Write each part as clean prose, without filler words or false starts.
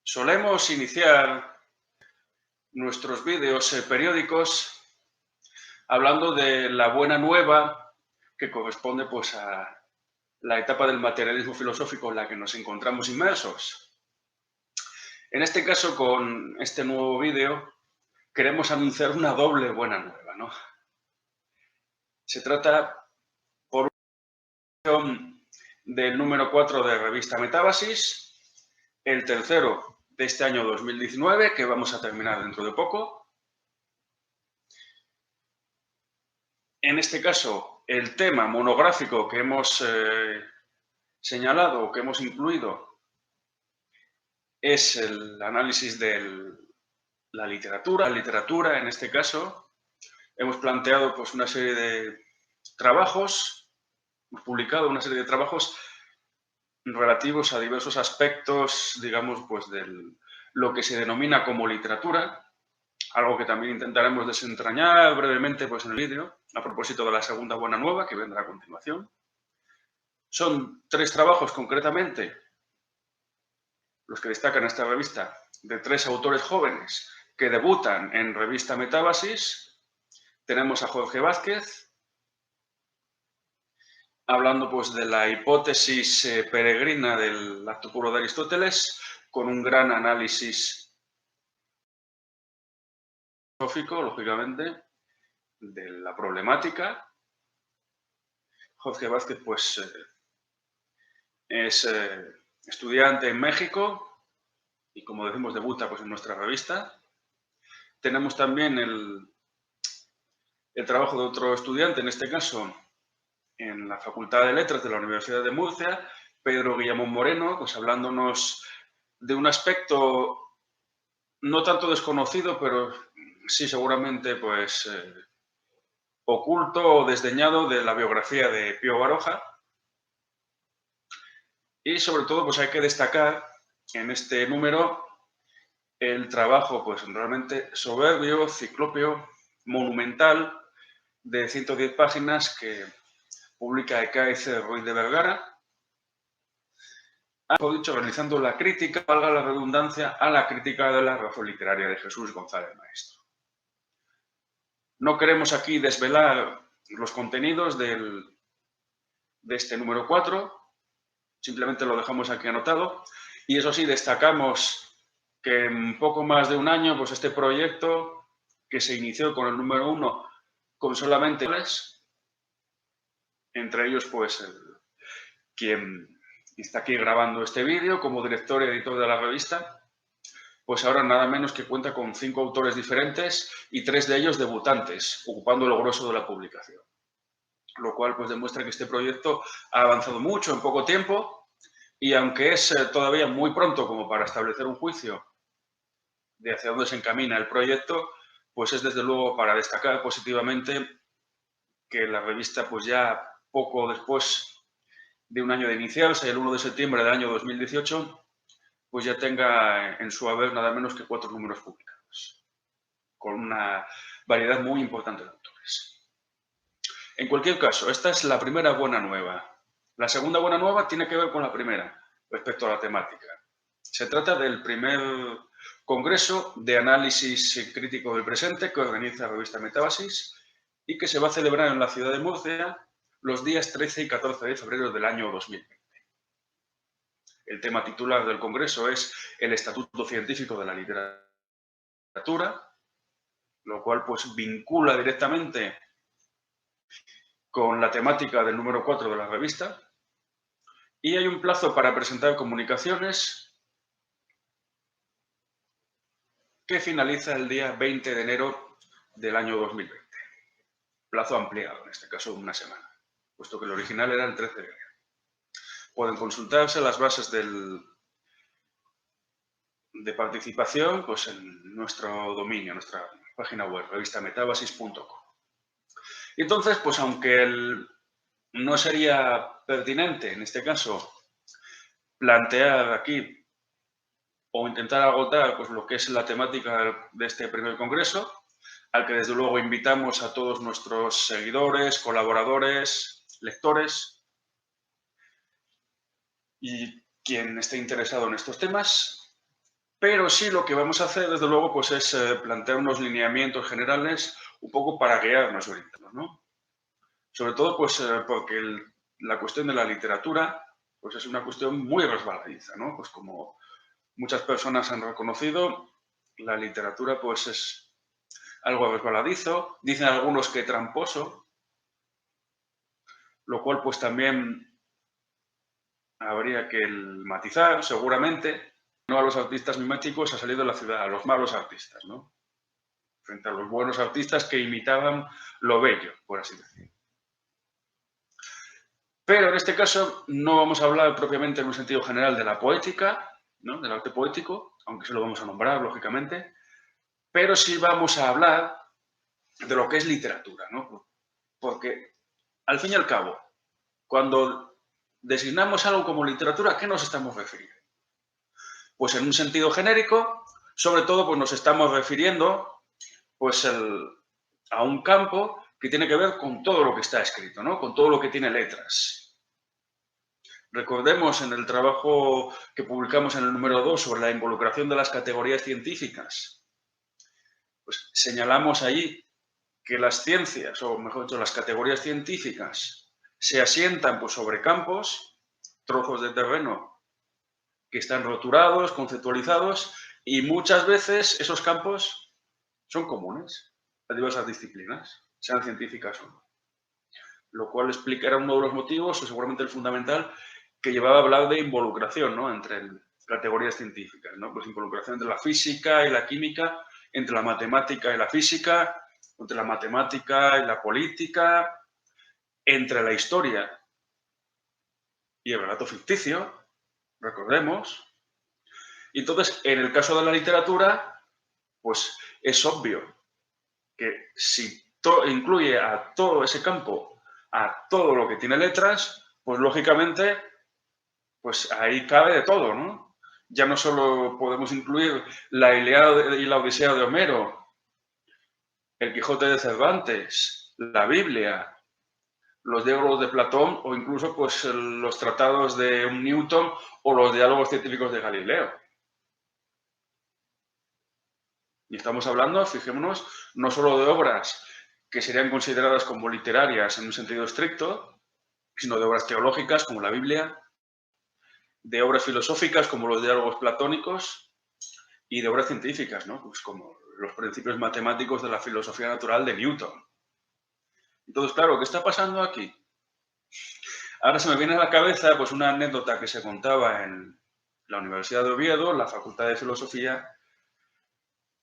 Solemos iniciar nuestros vídeos periódicos hablando de la buena nueva que corresponde pues, a la etapa del materialismo filosófico en la que nos encontramos inmersos. En este caso, con este nuevo vídeo, queremos anunciar una doble buena nueva, ¿no? Se trata, por una del número 4 de revista Metábasis, el tercero de este año 2019, que vamos a terminar dentro de poco. En este caso, el tema monográfico que hemos señalado, que hemos incluido, es el análisis de la literatura. La literatura, en este caso, hemos planteado pues, una serie de trabajos, hemos publicado una serie de trabajos relativos a diversos aspectos, digamos, pues de lo que se denomina como literatura, algo que también intentaremos desentrañar brevemente pues, en el vídeo, a propósito de la segunda buena nueva que vendrá a continuación. Son 3 trabajos concretamente, los que destacan esta revista, de 3 autores jóvenes que debutan en revista Metábasis. Tenemos a Jorge Vázquez, hablando pues de la hipótesis peregrina del acto puro de Aristóteles, con un gran análisis filosófico, lógicamente, de la problemática. Jorge Vázquez pues es estudiante en México y, como decimos, debuta pues, en nuestra revista. Tenemos también el trabajo de otro estudiante, en este caso en la Facultad de Letras de la Universidad de Murcia, Pedro Guillamón Moreno, pues hablándonos de un aspecto no tanto desconocido, pero sí seguramente pues oculto o desdeñado de la biografía de Pío Baroja. Y sobre todo pues hay que destacar en este número el trabajo pues realmente soberbio, ciclópeo, monumental, de 110 páginas que publica Ekaíz Ruiz de Vergara, mejor dicho, realizando la crítica, valga la redundancia, a la crítica de la razón literaria de Jesús González Maestro. No queremos aquí desvelar los contenidos de este número 4, simplemente lo dejamos aquí anotado, y eso sí, destacamos que en poco más de un año, pues este proyecto, que se inició con el número 1, con solamente 3, entre ellos pues quien está aquí grabando este vídeo como director y editor de la revista, pues ahora nada menos que cuenta con 5 autores diferentes y 3 de ellos debutantes, ocupando el grueso de la publicación. Lo cual pues demuestra que este proyecto ha avanzado mucho en poco tiempo y, aunque es todavía muy pronto como para establecer un juicio de hacia dónde se encamina el proyecto, pues es desde luego para destacar positivamente que la revista pues ya poco después de un año de iniciarse, el 1 de septiembre del año 2018, pues ya tenga en su haber nada menos que 4 números publicados, con una variedad muy importante de autores. En cualquier caso, esta es la primera buena nueva. La segunda buena nueva tiene que ver con la primera, respecto a la temática. Se trata del primer congreso de análisis crítico del presente que organiza la revista Metábasis y que se va a celebrar en la ciudad de Murcia los días 13 y 14 de febrero del año 2020. El tema titular del congreso es el Estatuto Científico de la Literatura, lo cual pues vincula directamente con la temática del número 4 de la revista, y hay un plazo para presentar comunicaciones que finaliza el día 20 de enero del año 2020. Plazo ampliado, en este caso una semana, puesto que el original era el 13 de enero. Pueden consultarse las bases de participación pues, en nuestro dominio, nuestra página web, revistametabasis.com. Y entonces, pues aunque no sería pertinente, en este caso, plantear aquí o intentar agotar pues, lo que es la temática de este primer congreso, al que desde luego invitamos a todos nuestros seguidores, colaboradores, lectores y quien esté interesado en estos temas, Pero sí lo que vamos a hacer, desde luego, pues es plantear unos lineamientos generales un poco para guiarnos y orientarnos, ¿no? Sobre todo, pues porque la cuestión de la literatura, pues es una cuestión muy resbaladiza, ¿no? Pues como muchas personas han reconocido, la literatura pues es algo resbaladizo, dicen algunos que tramposo, lo cual pues también habría que matizar, seguramente. No a los artistas miméticos ha salido de la ciudad, a los malos artistas, ¿no? Frente a los buenos artistas que imitaban lo bello, por así decirlo. Pero en este caso no vamos a hablar propiamente en un sentido general de la poética, ¿no? Del arte poético, aunque se lo vamos a nombrar, lógicamente, pero sí vamos a hablar de lo que es literatura, ¿no? Porque, al fin y al cabo, cuando designamos algo como literatura, ¿a qué nos estamos refiriendo? Pues en un sentido genérico, sobre todo, pues nos estamos refiriendo pues a un campo que tiene que ver con todo lo que está escrito, ¿no? Con todo lo que tiene letras. Recordemos en el trabajo que publicamos en el número 2 sobre la involucración de las categorías científicas, pues señalamos allí que las ciencias, o mejor dicho, las categorías científicas, se asientan pues, sobre campos, trozos de terreno que están roturados, conceptualizados, y muchas veces esos campos son comunes a diversas disciplinas, sean científicas o no. Lo cual explicará uno de los motivos, o seguramente el fundamental, que llevaba a hablar de involucración, ¿no? Entre categorías científicas, ¿no? Pues involucración entre la física y la química, entre la matemática y la física, entre la matemática y la política, entre la historia y el relato ficticio, recordemos. Y entonces, en el caso de la literatura, pues es obvio que si incluye a todo ese campo, a todo lo que tiene letras, pues lógicamente, pues ahí cabe de todo, ¿no? Ya no solo podemos incluir la Ilíada y la Odisea de Homero, el Quijote de Cervantes, la Biblia, los diálogos de Platón o incluso pues los tratados de Newton o los diálogos científicos de Galileo. Y estamos hablando, fijémonos, no solo de obras que serían consideradas como literarias en un sentido estricto, sino de obras teológicas como la Biblia, de obras filosóficas como los diálogos platónicos y de obras científicas, ¿no? Pues como los principios matemáticos de la filosofía natural de Newton. Entonces, claro, ¿qué está pasando aquí? Ahora se me viene a la cabeza pues una anécdota que se contaba en la Universidad de Oviedo, en la Facultad de Filosofía,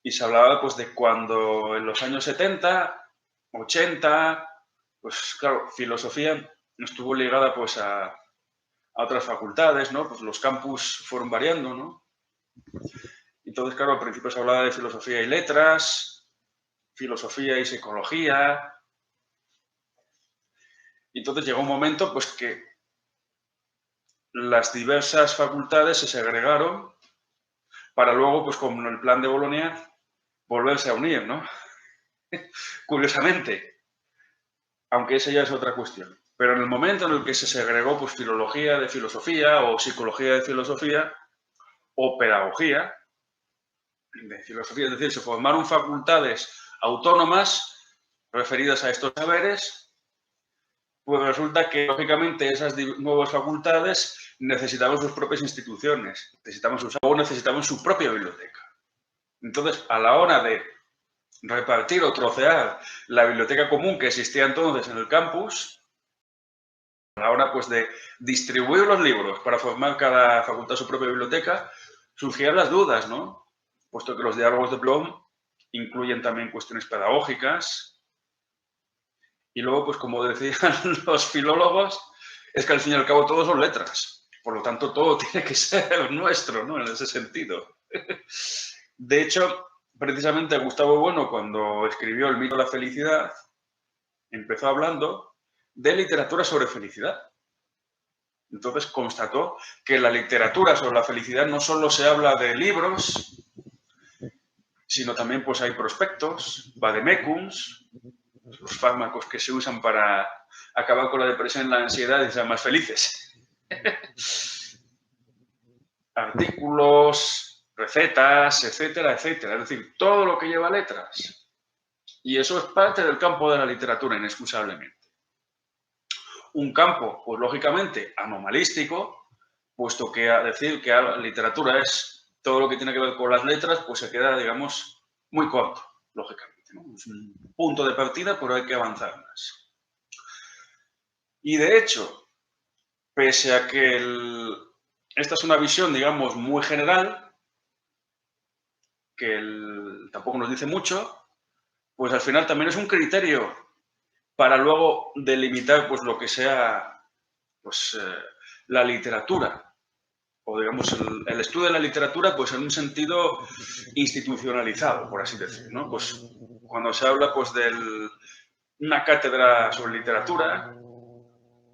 y se hablaba pues de cuando en los años 70, 80, pues claro, filosofía estuvo ligada pues a otras facultades, ¿no? Pues los campus fueron variando, ¿no? Entonces, claro, al principio se hablaba de filosofía y letras, filosofía y psicología. Y entonces llegó un momento pues que las diversas facultades se segregaron para luego, pues con el plan de Bolonia, volverse a unir, ¿no? Curiosamente, aunque esa ya es otra cuestión. Pero en el momento en el que se segregó pues filología de filosofía o psicología de filosofía o pedagogía de filosofía, es decir, se formaron facultades autónomas referidas a estos saberes, pues resulta que, lógicamente, esas nuevas facultades necesitaban sus propias instituciones, necesitaban su propia biblioteca. Entonces, a la hora de repartir o trocear la biblioteca común que existía entonces en el campus, a la hora pues, de distribuir los libros para formar cada facultad su propia biblioteca, surgían las dudas, ¿no? Puesto que los diálogos de Bloom incluyen también cuestiones pedagógicas. Y luego, pues como decían los filólogos, es que al fin y al cabo todo son letras. Por lo tanto, todo tiene que ser nuestro, ¿no? En ese sentido. De hecho, precisamente Gustavo Bueno, cuando escribió El mito de la felicidad, empezó hablando de literatura sobre felicidad. Entonces constató que en la literatura sobre la felicidad no solo se habla de libros, sino también pues hay prospectos, vademecums, los fármacos que se usan para acabar con la depresión y la ansiedad y ser más felices. Artículos, recetas, etcétera, etcétera. Es decir, todo lo que lleva letras. Y eso es parte del campo de la literatura, inexcusablemente. Un campo, pues lógicamente, anomalístico, puesto que a decir que la literatura es todo lo que tiene que ver con las letras, pues se queda, digamos, muy corto, lógicamente, ¿no? Es un punto de partida, pero hay que avanzar más. Y de hecho, pese a que esta es una visión, digamos, muy general, que tampoco nos dice mucho, pues al final también es un criterio para luego delimitar pues lo que sea pues, la literatura, o digamos el estudio de la literatura pues en un sentido institucionalizado, por así decir, ¿no? Pues cuando se habla pues de una cátedra sobre literatura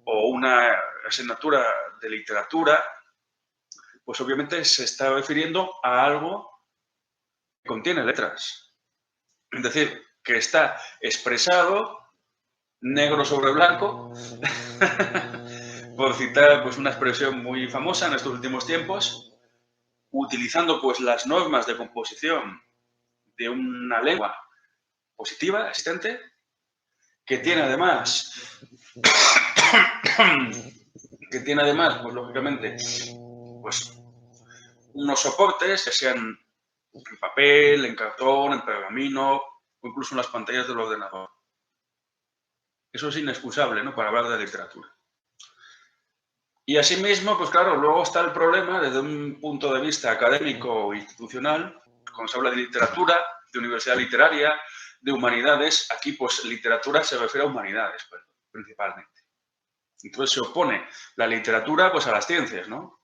o una asignatura de literatura, pues obviamente se está refiriendo a algo que contiene letras. Es decir, que está expresado negro sobre blanco, por citar pues, una expresión muy famosa en estos últimos tiempos, utilizando pues, las normas de composición de una lengua positiva, existente, que tiene además, pues lógicamente, pues unos soportes que sean en papel, en cartón, en pergamino o incluso en las pantallas del ordenador. Eso es inexcusable, ¿no? Para hablar de literatura. Y asimismo, pues claro, luego está el problema desde un punto de vista académico o institucional, cuando se habla de literatura, de universidad literaria, de humanidades, aquí pues literatura se refiere a humanidades, pues, principalmente. Entonces se opone la literatura pues a las ciencias, ¿no?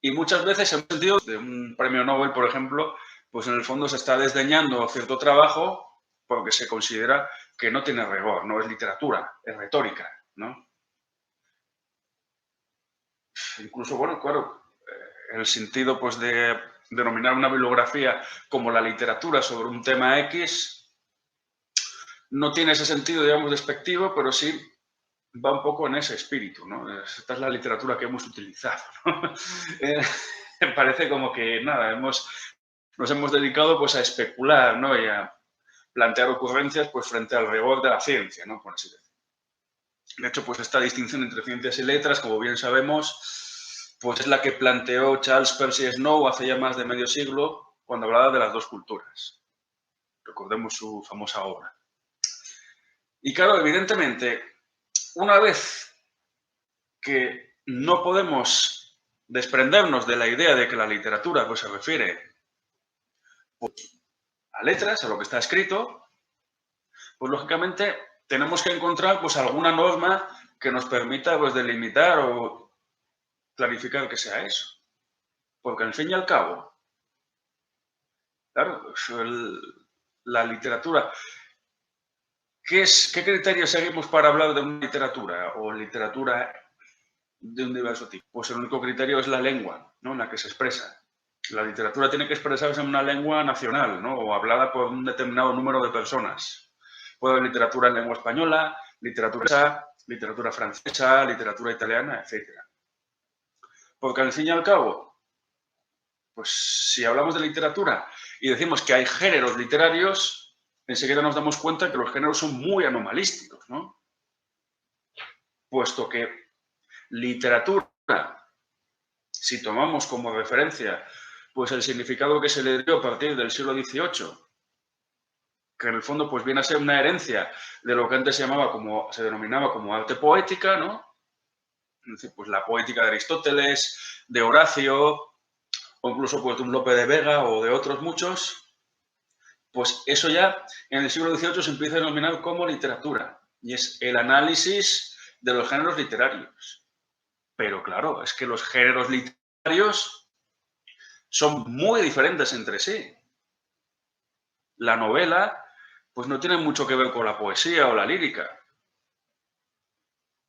Y muchas veces, en un sentido de un premio Nobel, por ejemplo, pues en el fondo se está desdeñando cierto trabajo porque se considera que no tiene rigor, no es literatura, es retórica, ¿no? Incluso, bueno, claro, el sentido pues de denominar una bibliografía como la literatura sobre un tema X no tiene ese sentido, digamos, despectivo, pero sí va un poco en ese espíritu, ¿no? Esta es la literatura que hemos utilizado, ¿no? Parece como que, nada, nos hemos dedicado pues a especular, ¿no? Y a plantear ocurrencias pues frente al rigor de la ciencia, ¿no? Por así decirlo. De hecho, pues esta distinción entre ciencias y letras, como bien sabemos, pues es la que planteó Charles Percy Snow hace ya más de medio siglo, cuando hablaba de las dos culturas. Recordemos su famosa obra. Y claro, evidentemente, una vez que no podemos desprendernos de la idea de que la literatura pues, se refiere pues, a letras, a lo que está escrito, pues lógicamente tenemos que encontrar pues, alguna norma que nos permita pues, delimitar o clarificar que sea eso. Porque al fin y al cabo, claro, la literatura, ¿qué criterio seguimos para hablar de una literatura o literatura de un diverso tipo? Pues el único criterio es la lengua, ¿no? En la que se expresa. La literatura tiene que expresarse en una lengua nacional, ¿no? O hablada por un determinado número de personas. Puede haber literatura en lengua española, literatura francesa, literatura italiana, etc. Porque al fin y al cabo, pues si hablamos de literatura y decimos que hay géneros literarios, enseguida nos damos cuenta que los géneros son muy anomalísticos, ¿no? Puesto que literatura, si tomamos como referencia pues el significado que se le dio a partir del siglo XVIII, que en el fondo pues viene a ser una herencia de lo que antes se denominaba como arte poética, ¿no? Es decir, pues la poética de Aristóteles, de Horacio, o incluso pues de un Lope de Vega o de otros muchos, pues eso ya en el siglo XVIII se empieza a denominar como literatura, y es el análisis de los géneros literarios. Pero claro, es que los géneros literarios son muy diferentes entre sí. La novela, pues no tiene mucho que ver con la poesía o la lírica.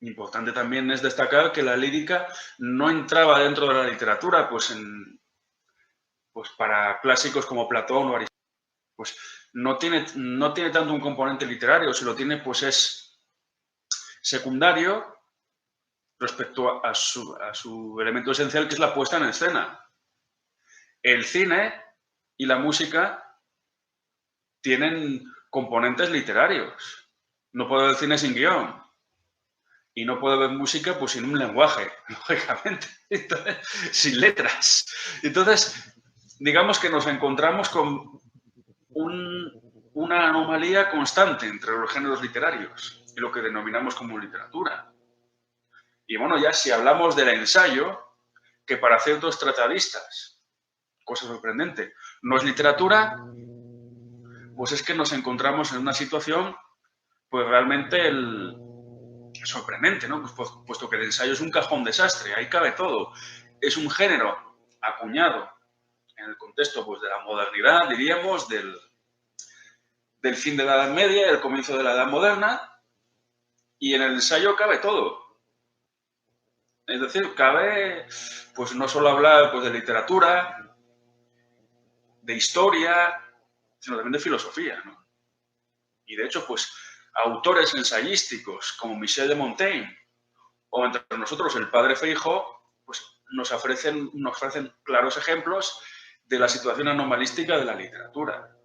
Importante también es destacar que la lírica no entraba dentro de la literatura, pues, pues para clásicos como Platón o Aristóteles. Pues no tiene tanto un componente literario, si lo tiene, pues es secundario respecto a su elemento esencial, que es la puesta en escena. El cine y la música tienen componentes literarios. No puedo ver cine sin guión. Y no puedo ver música pues sin un lenguaje, lógicamente. Entonces, sin letras. Entonces, digamos que nos encontramos con una anomalía constante entre los géneros literarios y lo que denominamos como literatura. Y bueno, ya si hablamos del ensayo, que para ciertos tratadistas, cosa sorprendente, no es literatura, pues es que nos encontramos en una situación pues realmente sorprendente, ¿no? Pues, puesto que el ensayo es un cajón desastre, ahí cabe todo. Es un género acuñado en el contexto pues, de la modernidad, diríamos, del fin de la Edad Media y el comienzo de la Edad Moderna, y en el ensayo cabe todo. Es decir, cabe, pues no solo hablar pues, de literatura, de historia, sino también de filosofía, ¿no? Y de hecho, pues, autores ensayísticos como Michel de Montaigne o entre nosotros el padre Feijó, pues nos ofrecen claros ejemplos de la situación anomalística de la literatura.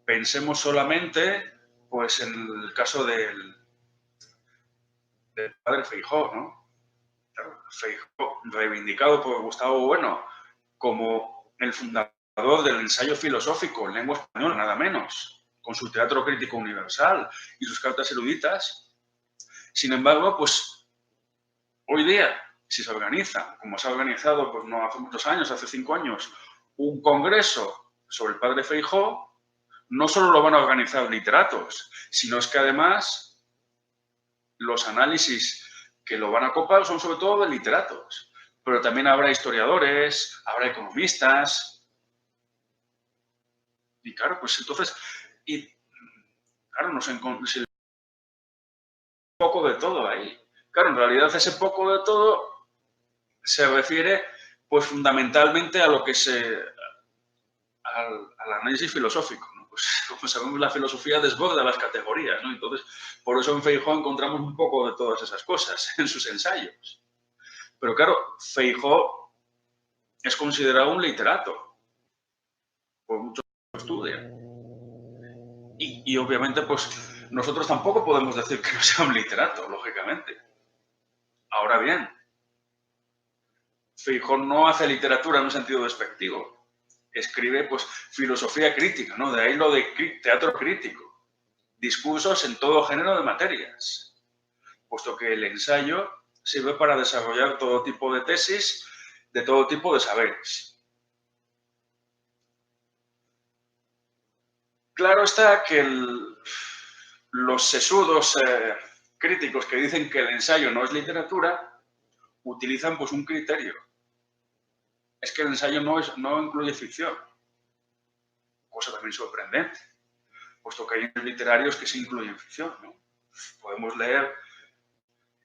Pensemos solamente, pues, en el caso del padre Feijó, ¿no? Feijó, reivindicado por Gustavo Bueno como el fundador del ensayo filosófico en lengua española, nada menos, con su teatro crítico universal y sus cartas eruditas. Sin embargo, pues, hoy día, si se organiza, como se ha organizado pues no hace muchos años, hace 5 años, un congreso sobre el padre Feijó, no solo lo van a organizar literatos, sino es que además los análisis que lo van a copar son sobre todo de literatos. Pero también habrá historiadores, habrá economistas. Y claro, pues entonces, claro, nos encontramos un poco de todo ahí. Claro, en realidad ese poco de todo se refiere pues fundamentalmente a lo que al análisis filosófico, ¿no? Pues como sabemos la filosofía desborda las categorías, ¿no? Entonces, por eso en Feijó encontramos un poco de todas esas cosas en sus ensayos. Pero claro, Feijó es considerado un literato, por mucho que estudia. Y obviamente, pues nosotros tampoco podemos decir que no sea un literato, lógicamente. Ahora bien, Feijó no hace literatura en un sentido despectivo. Escribe, pues, filosofía crítica, ¿no? De ahí lo de teatro crítico. Discursos en todo género de materias, puesto que el ensayo sirve para desarrollar todo tipo de tesis, de todo tipo de saberes. Claro está que los sesudos críticos que dicen que el ensayo no es literatura, utilizan pues un criterio. Es que el ensayo no incluye ficción, cosa también sorprendente, puesto que hay literarios que sí incluyen ficción, ¿no? Podemos leer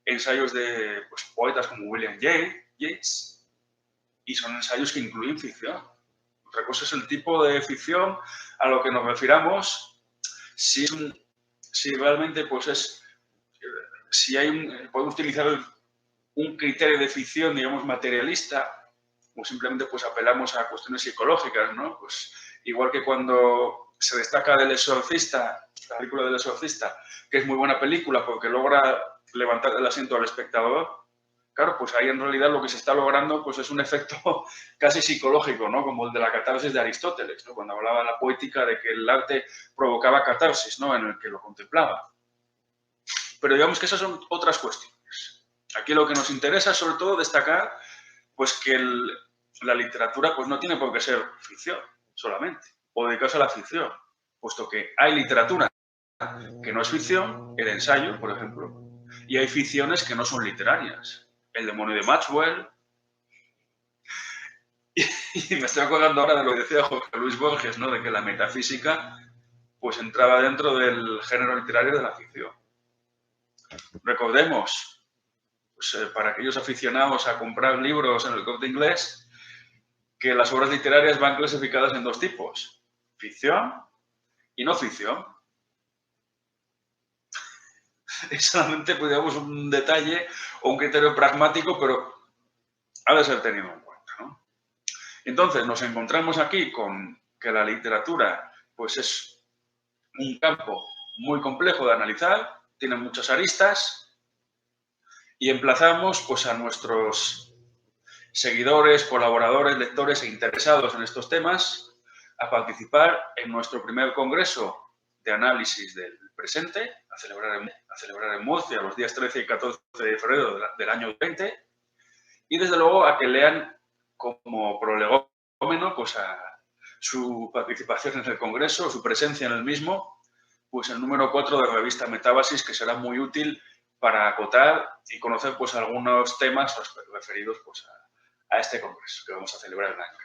ensayos de pues, poetas como William Yeats y son ensayos que incluyen ficción. Otra cosa es el tipo de ficción a lo que nos refiramos, si realmente pues si podemos utilizar un criterio de ficción, digamos, materialista, o simplemente pues apelamos a cuestiones psicológicas, ¿no? Pues igual que cuando se destaca del Exorcista, la película del Exorcista, que es muy buena película porque logra levantar el asiento al espectador, claro, pues ahí en realidad lo que se está logrando pues es un efecto casi psicológico, ¿no? Como el de la catarsis de Aristóteles, ¿no? Cuando hablaba de la poética de que el arte provocaba catarsis, ¿no? En el que lo contemplaba. Pero digamos que esas son otras cuestiones. Aquí lo que nos interesa es sobre todo destacar pues que la literatura pues no tiene por qué ser ficción solamente, o dedicarse a la ficción, puesto que hay literatura que no es ficción, el ensayo, por ejemplo, y hay ficciones que no son literarias. El demonio de Maxwell, y me estoy acordando ahora de lo que decía Jorge Luis Borges, ¿no? De que la metafísica pues entraba dentro del género literario de la ficción. Recordemos, pues, para aquellos aficionados a comprar libros en el Corte Inglés, que las obras literarias van clasificadas en 2 tipos, ficción y no ficción. Es solamente, pues, digamos, un detalle o un criterio pragmático, pero ha de ser tenido en cuenta, ¿no? Entonces, nos encontramos aquí con que la literatura pues es un campo muy complejo de analizar, tiene muchas aristas y emplazamos pues, a nuestros seguidores, colaboradores, lectores e interesados en estos temas a participar en nuestro primer congreso de análisis del presente, a celebrar en Murcia los días 13 y 14 de febrero del año 20, y desde luego a que lean como prolegómeno pues, a su participación en el congreso, su presencia en el mismo, pues el número 4 de la revista Metábasis, que será muy útil para acotar y conocer pues, algunos temas referidos pues, a este congreso que vamos a celebrar el año.